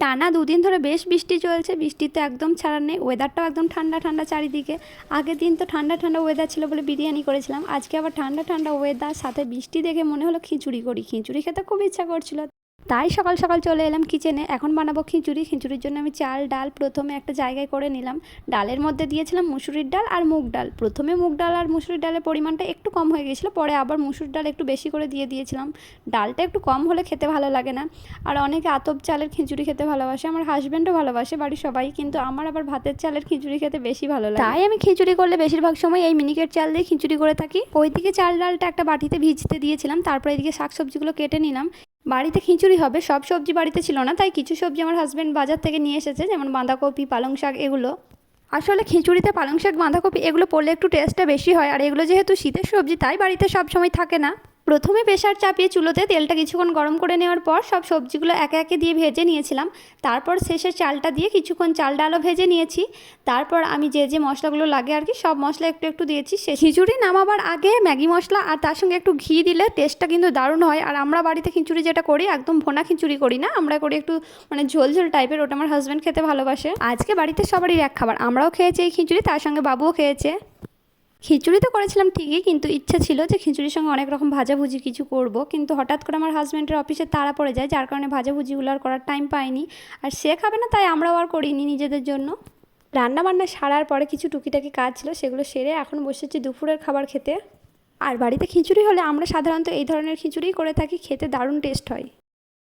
টানা দুদিন ধরে বেশ বৃষ্টি চলছে, বৃষ্টিতে একদম ছাড়ার নেই, ওয়েদারটাও একদম ঠান্ডা ঠান্ডা চারিদিকে। আগের দিন তো ঠান্ডা ঠান্ডা ওয়েদার ছিল বলে বিরিয়ানি করেছিলাম, আজকে আবার ঠান্ডা ঠান্ডা ওয়েদার সাথে বৃষ্টি দেখে মনে হলো খিচুড়ি করি। খিচুড়ি খেতে খুব ইচ্ছা করছিল, তাই সকাল সকাল চলে এলাম কিচেনে। এখন বানাবো খিচুড়ি। খিচুড়ির জন্য আমি চাল ডাল প্রথমে একটা জায়গায় করে নিলাম। ডালের মধ্যে দিয়েছিলাম মুসুরির ডাল আর মুগ ডাল। প্রথমে মুগ ডাল আর মুসুরির ডালের পরিমাণটা একটু কম হয়ে গেছিলো, পরে আবার মুসুর ডাল একটু বেশি করে দিয়েছিলাম। ডালটা একটু কম হলে খেতে ভালো লাগে না। আর অনেকে আতপ চালের খিচুড়ি খেতে ভালোবাসে, আমার হাজব্যান্ডও ভালোবাসে, বাড়ির সবাই, কিন্তু আমার আবার ভাতের চালের খিচুড়ি খেতে বেশি ভালো লাগে। তাই আমি খিচুড়ি করলে বেশিরভাগ সময় এই মিনিকেট চাল দিয়ে খিচুড়ি করে থাকি। ওইদিকে চাল ডালটা একটা বাটিতে ভিজতে দিয়েছিলাম, তারপরে এদিকে শাকসবজিগুলো কেটে নিলাম। বাড়িতে খিচুড়ি হবে, সব সবজি বাড়িতে ছিল না, তাই কিছু সবজি আমার হাজব্যান্ড বাজার থেকে নিয়ে এসেছে, যেমন বাঁধাকপি, পালং শাক এগুলো। আসলে খিচুড়িতে পালং শাক, বাঁধাকপি এগুলো পড়লে একটু টেস্টটা বেশি হয়, আর এগুলো যেহেতু শীতের সবজি তাই বাড়িতে সব সময় থাকে না। প্রথমে প্রেসার চাপিয়ে চুলোতে তেলটা কিছুক্ষণ গরম করে নেওয়ার পর সব সবজিগুলো একে একে দিয়ে ভেজে নিয়েছিলাম। তারপর শেষে চালটা দিয়ে কিছুক্ষণ চাল ডালও ভেজে নিয়েছি। তারপর আমি যে যে মশলাগুলো লাগে আর কি, সব মশলা একটু একটু দিয়েছি। সে খিচুড়ি নামাবার আগে ম্যাগি মশলা আর তার সঙ্গে একটু ঘি দিলে টেস্টটা কিন্তু দারুণ হয়। আর আমরা বাড়িতে খিচুড়ি যেটা করি, একদম ভোনা খিচুড়ি করি না, আমরা করি একটু মানে ঝোল ঝোল টাইপের, ওটা আমার হাজব্যান্ড খেতে ভালোবাসে। আজকে বাড়িতে সবারই এক খাবার, আমরাও খেয়েছি এই খিচুড়ি, তার সঙ্গে বাবুও খেয়েছে। খিচুড়ি তো করেছিলাম ঠিকই, কিন্তু ইচ্ছা ছিল যে খিচুড়ির সঙ্গে অনেক রকম ভাজাভুজি কিছু করব, কিন্তু হঠাৎ করে আমার হাজব্যান্ডের অফিসে তাড়া পড়ে যায়, যার কারণে ভাজাভুজিগুলো আর করার টাইম পাইনি। আর সে খাবে না, তাই আমরাও আর করিনি নিজেদের জন্য। রান্নাবান্না সারার পরে কিছু টুকিটাকি কাজ ছিল, সেগুলো সেরে এখন বসেছি দুপুরের খাবার খেতে। আর বাড়িতে খিচুড়ি হলে আমরা সাধারণত এই ধরনের খিচুড়িই করে থাকি, খেতে দারুণ টেস্ট হয়।